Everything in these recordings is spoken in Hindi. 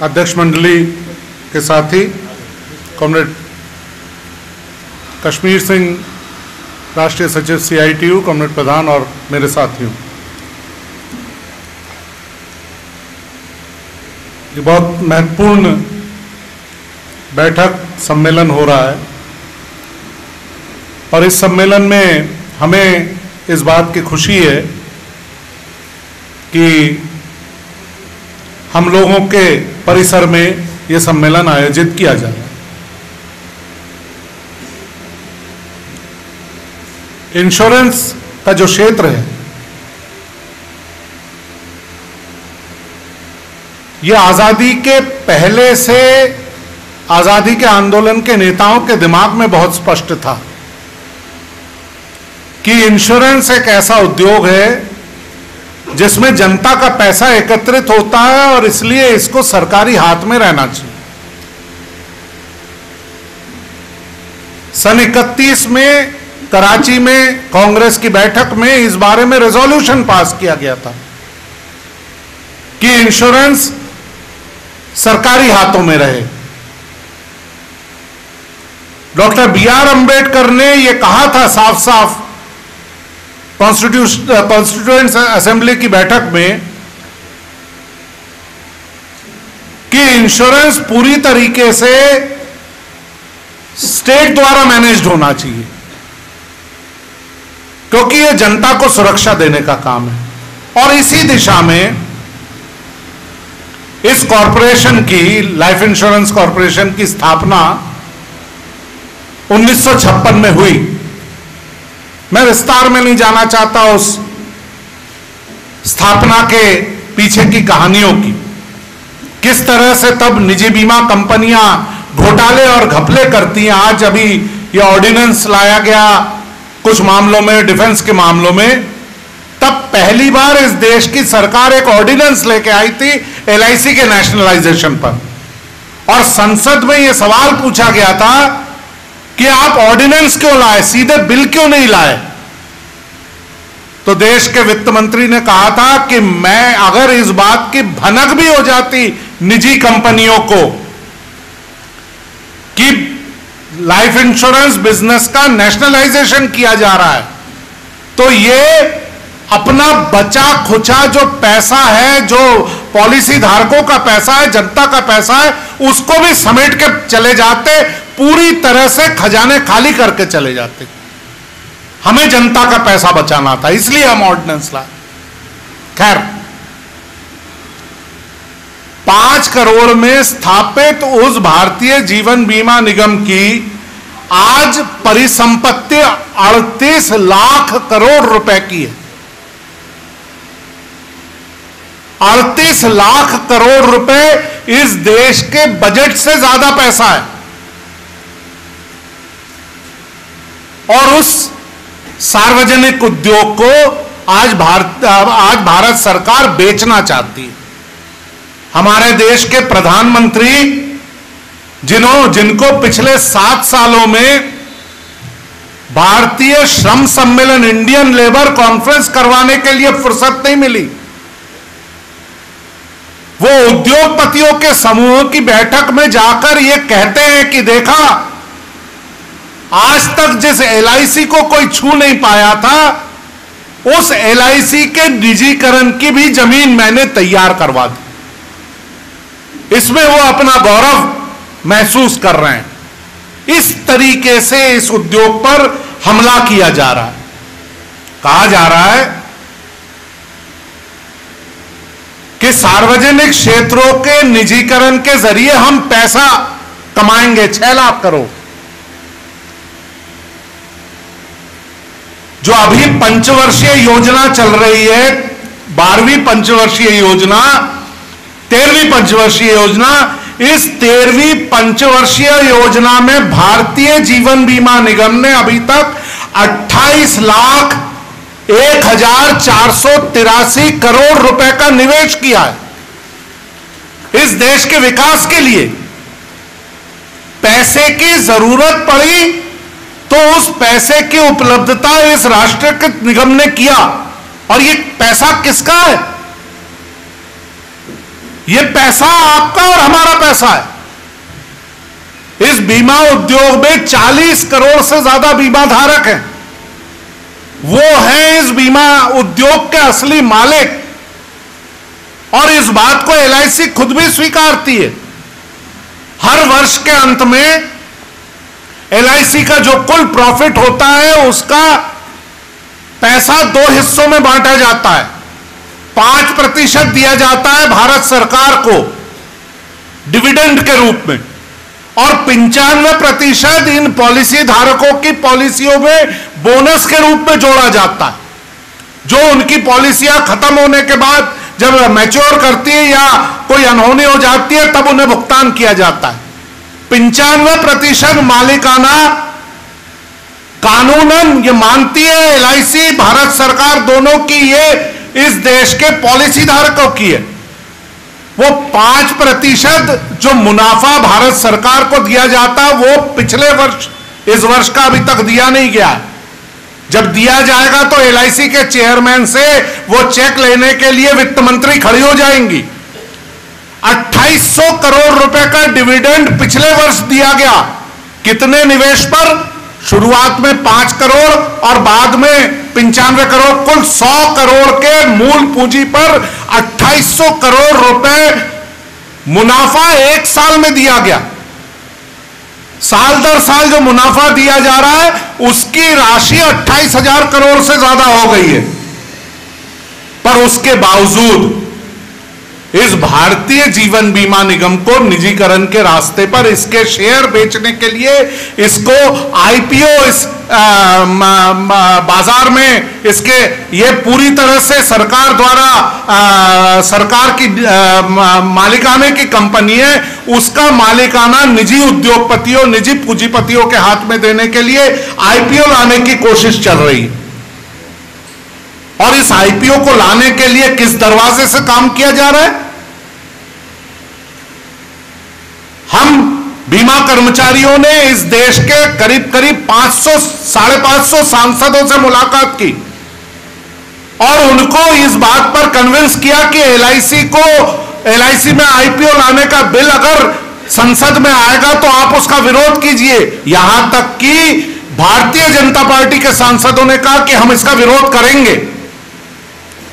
अध्यक्ष मंडली के साथी कॉमरेड कश्मीर सिंह, राष्ट्रीय सचिव CITU, कॉमरेड प्रधान और मेरे साथियों, ये बहुत महत्वपूर्ण बैठक सम्मेलन हो रहा है और इस सम्मेलन में हमें इस बात की खुशी है कि हम लोगों के परिसर में ये सम्मेलन आयोजित किया जा रहा है। इंश्योरेंस का जो क्षेत्र है, ये आजादी के पहले से आजादी के आंदोलन के नेताओं के दिमाग में बहुत स्पष्ट था कि इंश्योरेंस एक ऐसा उद्योग है जिसमें जनता का पैसा एकत्रित होता है और इसलिए इसको सरकारी हाथ में रहना चाहिए। सन 31 में कराची में कांग्रेस की बैठक में इस बारे में रेजोल्यूशन पास किया गया था कि इंश्योरेंस सरकारी हाथों में रहे। डॉक्टर BR अम्बेडकर ने यह कहा था साफ साफ कॉन्स्टिट्यूएंट असेंबली की बैठक में कि इंश्योरेंस पूरी तरीके से स्टेट द्वारा मैनेज्ड होना चाहिए, क्योंकि यह जनता को सुरक्षा देने का काम है। और इसी दिशा में इस कॉरपोरेशन की, लाइफ इंश्योरेंस कॉरपोरेशन की स्थापना 1956 में हुई। मैं विस्तार में नहीं जाना चाहता उस स्थापना के पीछे की कहानियों की, किस तरह से तब निजी बीमा कंपनियां घोटाले और घपले करती हैं। आज अभी यह ऑर्डिनेंस लाया गया कुछ मामलों में, डिफेंस के मामलों में, तब पहली बार इस देश की सरकार एक ऑर्डिनेंस लेके आई थी LIC के नेशनलाइजेशन पर, और संसद में यह सवाल पूछा गया था कि आप ऑर्डिनेंस क्यों लाए, सीधे बिल क्यों नहीं लाए। तो देश के वित्त मंत्री ने कहा था कि मैं अगर इस बात की भनक भी हो जाती निजी कंपनियों को कि लाइफ इंश्योरेंस बिजनेस का नेशनलाइजेशन किया जा रहा है, तो ये अपना बचा खुचा जो पैसा है, जो पॉलिसी धारकों का पैसा है, जनता का पैसा है, उसको भी समेट के चले जाते, पूरी तरह से खजाने खाली करके चले जाते। हमें जनता का पैसा बचाना था, इसलिए हम ऑर्डिनेंस लाए। खैर, 5 करोड़ में स्थापित उस भारतीय जीवन बीमा निगम की आज परिसंपत्ति 38 लाख करोड़ रुपए की है। 38 लाख करोड़ रुपए इस देश के बजट से ज्यादा पैसा है, और उस सार्वजनिक उद्योग को आज भारत सरकार बेचना चाहती है। हमारे देश के प्रधानमंत्री जिनको पिछले 7 सालों में भारतीय श्रम सम्मेलन, इंडियन लेबर कॉन्फ्रेंस करवाने के लिए फुर्सत नहीं मिली, वो उद्योगपतियों के समूहों की बैठक में जाकर ये कहते हैं कि देखा, आज तक जिस LIC को कोई छू नहीं पाया था, उस LIC के निजीकरण की भी जमीन मैंने तैयार करवा दी। इसमें वो अपना गौरव महसूस कर रहे हैं। इस तरीके से इस उद्योग पर हमला किया जा रहा है। कहा जा रहा है कि सार्वजनिक क्षेत्रों के निजीकरण के जरिए हम पैसा कमाएंगे 6 लाख करोड़। जो अभी पंचवर्षीय योजना चल रही है, 12वीं पंचवर्षीय योजना, 13वीं पंचवर्षीय योजना, इस 13वीं पंचवर्षीय योजना में भारतीय जीवन बीमा निगम ने अभी तक 28,01,483 करोड़ रुपए का निवेश किया है इस देश के विकास के लिए। पैसे की जरूरत पड़ी तो उस पैसे की उपलब्धता इस राष्ट्रीय निगम ने किया, और ये पैसा किसका है? ये पैसा आपका और हमारा पैसा है। इस बीमा उद्योग में 40 करोड़ से ज्यादा बीमा धारक हैं। वो हैं इस बीमा उद्योग के असली मालिक, और इस बात को एलआईसी खुद भी स्वीकारती है। हर वर्ष के अंत में एलआईसी का जो कुल प्रॉफिट होता है उसका पैसा 2 हिस्सों में बांटा जाता है। 5% दिया जाता है भारत सरकार को डिविडेंड के रूप में, और 95% इन पॉलिसी धारकों की पॉलिसियों में बोनस के रूप में जोड़ा जाता है, जो उनकी पॉलिसियां खत्म होने के बाद जब मैच्योर करती है या कोई अनहोनी हो जाती है तब उन्हें भुगतान किया जाता है। 95% मालिकाना कानूनन ये मानती है एलआईसी, भारत सरकार दोनों की, ये इस देश के पॉलिसी धारकों की है। वो 5% जो मुनाफा भारत सरकार को दिया जाता है वो पिछले वर्ष, इस वर्ष का अभी तक दिया नहीं गया है। जब दिया जाएगा तो एलआईसी के चेयरमैन से वो चेक लेने के लिए वित्त मंत्री खड़ी हो जाएंगी। 2800 करोड़ रुपए का डिविडेंड पिछले वर्ष दिया गया। कितने निवेश पर? शुरुआत में 5 करोड़ और बाद में 95 करोड़, कुल 100 करोड़ के मूल पूंजी पर 2800 करोड़ रुपए मुनाफा एक साल में दिया गया। साल दर साल जो मुनाफा दिया जा रहा है उसकी राशि 28,000 करोड़ से ज्यादा हो गई है। पर उसके बावजूद इस भारतीय जीवन बीमा निगम को निजीकरण के रास्ते पर इसके शेयर बेचने के लिए, इसको आईपीओ इस बाजार में इसके, ये पूरी तरह से सरकार द्वारा सरकार की मालिकाने की कंपनी है, उसका मालिकाना निजी उद्योगपतियों, निजी पूंजीपतियों के हाथ में देने के लिए आईपीओ लाने की कोशिश चल रही है। और इस आईपीओ को लाने के लिए किस दरवाजे से काम किया जा रहा है? हम बीमा कर्मचारियों ने इस देश के करीब करीब 500-550 सांसदों से मुलाकात की और उनको इस बात पर कन्विंस किया कि एलआईसी में आईपीओ लाने का बिल अगर संसद में आएगा तो आप उसका विरोध कीजिए। यहां तक कि भारतीय जनता पार्टी के सांसदों ने कहा कि हम इसका विरोध करेंगे।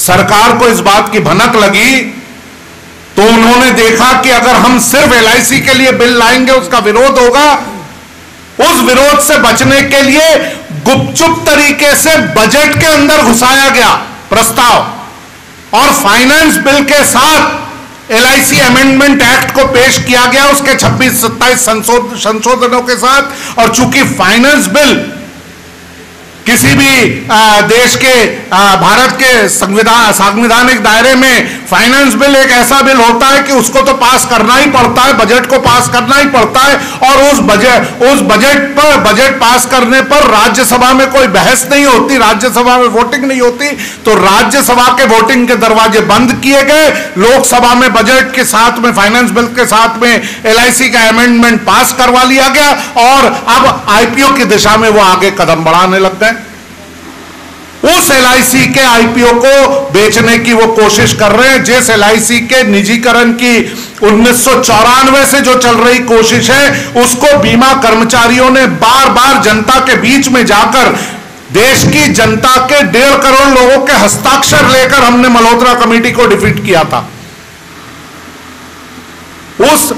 सरकार को इस बात की भनक लगी तो उन्होंने देखा कि अगर हम सिर्फ एलआईसी के लिए बिल लाएंगे उसका विरोध होगा। उस विरोध से बचने के लिए गुपचुप तरीके से बजट के अंदर घुसाया गया प्रस्ताव और फाइनेंस बिल के साथ एलआईसी अमेंडमेंट एक्ट को पेश किया गया उसके 26-27 संशोधनों के साथ। और चूंकि फाइनेंस बिल किसी भी देश के भारत के संवैधानिक दायरे में फाइनेंस बिल एक ऐसा बिल होता है कि उसको तो पास करना ही पड़ता है, बजट को पास करना ही पड़ता है। और उस बजट पास करने पर राज्यसभा में कोई बहस नहीं होती, राज्यसभा में वोटिंग नहीं होती। तो राज्यसभा के वोटिंग के दरवाजे बंद किए गए, लोकसभा में बजट के साथ में, फाइनेंस बिल के साथ में एलआईसी का अमेंडमेंट पास करवा लिया गया और अब आईपीओ की दिशा में वो आगे कदम बढ़ाने लग गए। उस एलआईसी के आईपीओ को बेचने की वो कोशिश कर रहे हैं जिस एलआईसी के निजीकरण की 1994 से जो चल रही कोशिश है उसको बीमा कर्मचारियों ने बार बार जनता के बीच में जाकर, देश की जनता के 1.5 करोड़ लोगों के हस्ताक्षर लेकर हमने मल्होत्रा कमेटी को डिफीट किया था। उस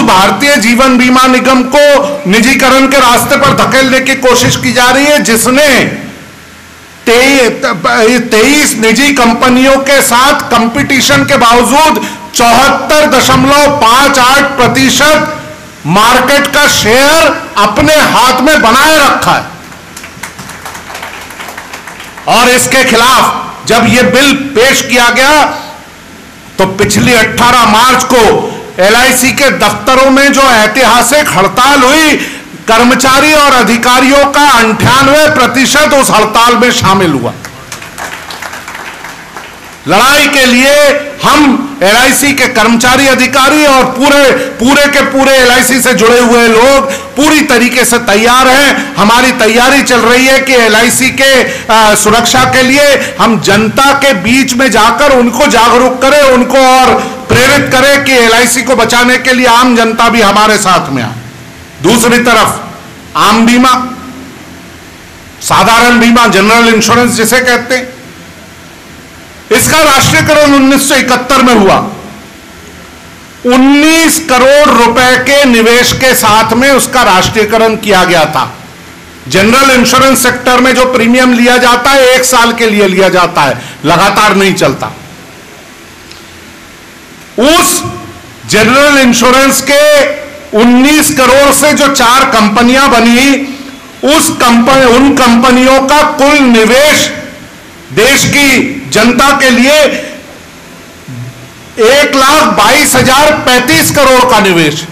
भारतीय जीवन बीमा निगम को निजीकरण के रास्ते पर धकेलने की कोशिश की जा रही है जिसने 23 निजी कंपनियों के साथ कंपटीशन के बावजूद 74.58% मार्केट का शेयर अपने हाथ में बनाए रखा है। और इसके खिलाफ जब यह बिल पेश किया गया तो पिछली 18 मार्च को एलआईसी के दफ्तरों में जो ऐतिहासिक हड़ताल हुई, कर्मचारी और अधिकारियों का 98% उस हड़ताल में शामिल हुआ। लड़ाई के लिए हम एलआईसी के कर्मचारी, अधिकारी और पूरे के पूरे एलआईसी से जुड़े हुए लोग पूरी तरीके से तैयार हैं। हमारी तैयारी चल रही है कि एलआईसी के सुरक्षा के लिए हम जनता के बीच में जाकर उनको जागरूक करें, उनको और एलआईसी को बचाने के लिए आम जनता भी हमारे साथ में आए। दूसरी तरफ आम बीमा, साधारण बीमा, जनरल इंश्योरेंस जिसे कहते हैं, इसका राष्ट्रीयकरण 1971 में हुआ। 19 करोड़ रुपए के निवेश के साथ में उसका राष्ट्रीयकरण किया गया था। जनरल इंश्योरेंस सेक्टर में जो प्रीमियम लिया जाता है 1 साल के लिए लिया जाता है, लगातार नहीं चलता। उस जनरल इंश्योरेंस के 19 करोड़ से जो 4 कंपनियां बनी, उन कंपनियों का कुल निवेश देश की जनता के लिए 1,22,035 करोड़ का निवेश।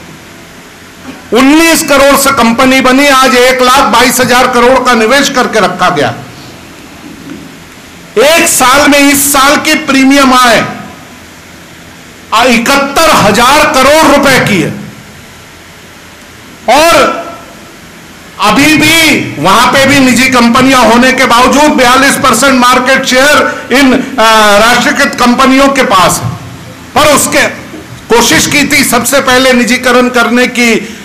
19 करोड़ से कंपनी बनी, आज 1,22,000 करोड़ का निवेश करके रखा गया। 1 साल में इस साल की प्रीमियम आय 71,000 करोड़ रुपए की है। और अभी भी वहां पे भी निजी कंपनियां होने के बावजूद 42% मार्केट शेयर इन राष्ट्रीयकृत कंपनियों के पास है। पर उसके कोशिश की थी सबसे पहले निजीकरण करने की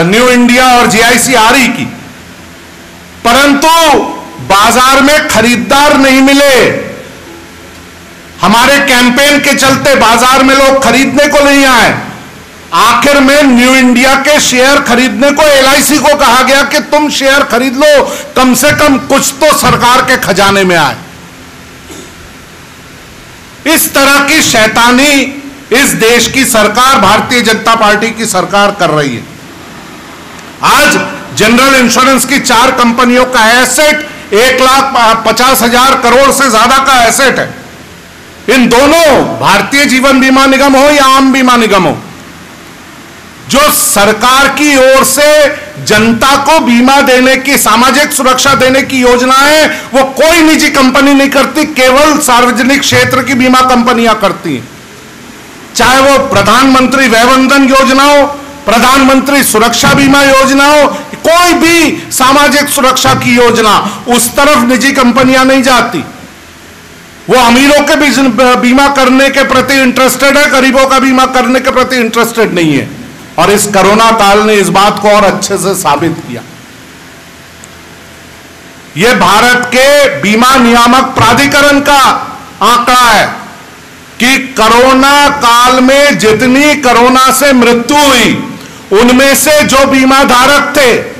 न्यू इंडिया और जीआईसी-आरई की, परंतु बाजार में खरीदार नहीं मिले। हमारे कैंपेन के चलते बाजार में लोग खरीदने को नहीं आए। आखिर में न्यू इंडिया के शेयर खरीदने को एलआईसी को कहा गया कि तुम शेयर खरीद लो, कम से कम कुछ तो सरकार के खजाने में आए। इस तरह की शैतानी इस देश की सरकार, भारतीय जनता पार्टी की सरकार कर रही है। आज जनरल इंश्योरेंस की 4 कंपनियों का एसेट 1,50,000 करोड़ से ज्यादा का एसेट है। इन दोनों, भारतीय जीवन बीमा निगम हो या आम बीमा निगम हो, जो सरकार की ओर से जनता को बीमा देने की, सामाजिक सुरक्षा देने की योजना है, वो कोई निजी कंपनी नहीं करती, केवल सार्वजनिक क्षेत्र की बीमा कंपनियां करती हैं। चाहे वो प्रधानमंत्री वय वंदन योजना हो, प्रधानमंत्री सुरक्षा बीमा योजना हो, कोई भी सामाजिक सुरक्षा की योजना, उस तरफ निजी कंपनियां नहीं जाती। वो अमीरों के बीमा करने के प्रति इंटरेस्टेड है, गरीबों का बीमा करने के प्रति इंटरेस्टेड नहीं है। और इस कोरोना काल ने इस बात को और अच्छे से साबित किया। यह भारत के बीमा नियामक प्राधिकरण का आंकड़ा है कि कोरोना काल में जितनी कोरोना से मृत्यु हुई, उनमें से जो बीमा धारक थे,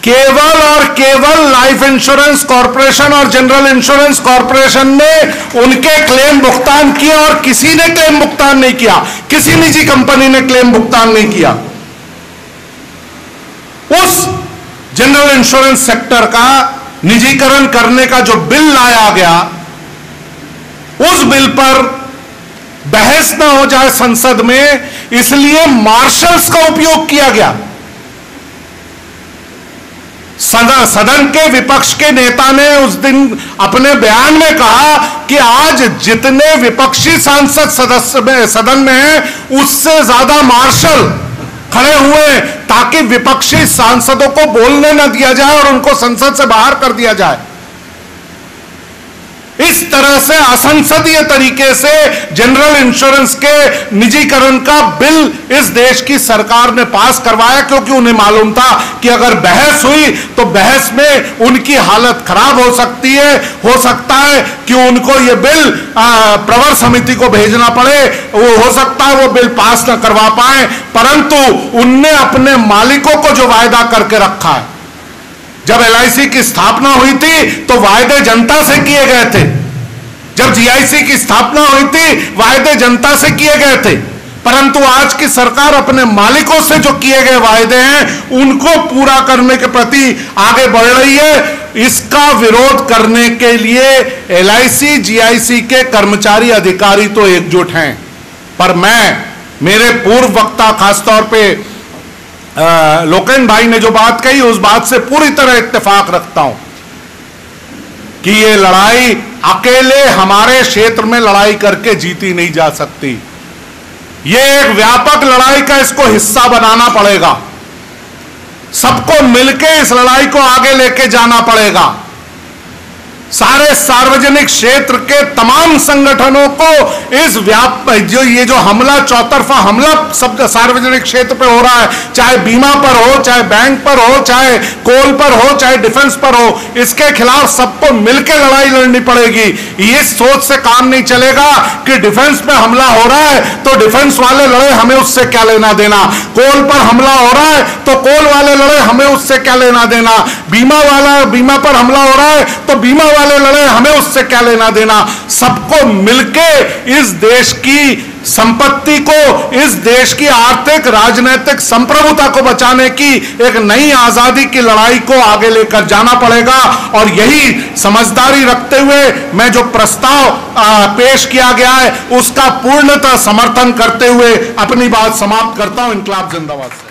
केवल और केवल लाइफ इंश्योरेंस कॉर्पोरेशन और जनरल इंश्योरेंस कॉर्पोरेशन ने उनके क्लेम भुगतान किए और किसी ने क्लेम भुगतान नहीं किया, किसी निजी कंपनी ने क्लेम भुगतान नहीं किया। उस जनरल इंश्योरेंस सेक्टर का निजीकरण करने का जो बिल लाया गया, उस बिल पर बहस न हो जाए संसद में, इसलिए मार्शल्स का उपयोग किया गया। सदन के विपक्ष के नेता ने उस दिन अपने बयान में कहा कि आज जितने विपक्षी सांसद सदन में हैं, उससे ज्यादा मार्शल खड़े हुए ताकि विपक्षी सांसदों को बोलने न दिया जाए और उनको संसद से बाहर कर दिया जाए। इस तरह से असंसदीय तरीके से जनरल इंश्योरेंस के निजीकरण का बिल इस देश की सरकार ने पास करवाया, क्योंकि उन्हें मालूम था कि अगर बहस हुई तो बहस में उनकी हालत खराब हो सकती है। हो सकता है कि उनको ये बिल प्रवर समिति को भेजना पड़े, वो हो सकता है वो बिल पास न करवा पाए, परंतु उनने अपने मालिकों को जो वायदा करके रखा है, जब एलआईसी की स्थापना हुई थी तो वायदे जनता से किए गए थे, जब जीआईसी की स्थापना हुई थी वायदे जनता से किए गए थे, परंतु आज की सरकार अपने मालिकों से जो किए गए वायदे हैं उनको पूरा करने के प्रति आगे बढ़ रही है। इसका विरोध करने के लिए एलआईसी, जीआईसी के कर्मचारी, अधिकारी तो एकजुट हैं, पर मेरे पूर्व वक्ता खासतौर पे लोकेन भाई ने जो बात कही, उस बात से पूरी तरह इत्तेफाक रखता हूं कि ये लड़ाई अकेले हमारे क्षेत्र में लड़ाई करके जीती नहीं जा सकती। ये एक व्यापक लड़ाई का इसको हिस्सा बनाना पड़ेगा, सबको मिलकर इस लड़ाई को आगे लेके जाना पड़ेगा। सारे सार्वजनिक क्षेत्र के तमाम संगठनों को इस ये जो हमला, चौतरफा हमला सब सार्वजनिक क्षेत्र पे हो रहा है, चाहे बीमा पर हो, चाहे बैंक पर हो, चाहे कोल पर हो, चाहे डिफेंस पर हो, इसके खिलाफ सबको मिलकर लड़ाई लड़नी पड़ेगी। ये सोच से काम नहीं चलेगा कि डिफेंस पे हमला हो रहा है तो डिफेंस वाले लड़े, हमें उससे क्या लेना देना। कोल पर हमला हो रहा है तो कोल वाले लड़े, हमें उससे क्या लेना देना। बीमा पर हमला हो रहा है तो बीमा वाले लड़े, हमें उससे क्या लेना देना। सबको मिलके इस देश की संपत्ति को, इस देश की आर्थिक राजनीतिक संप्रभुता को बचाने की एक नई आजादी की लड़ाई को आगे लेकर जाना पड़ेगा। और यही समझदारी रखते हुए मैं जो प्रस्ताव पेश किया गया है उसका पूर्णतः समर्थन करते हुए अपनी बात समाप्त करता हूं। इनकलाब जिंदाबाद।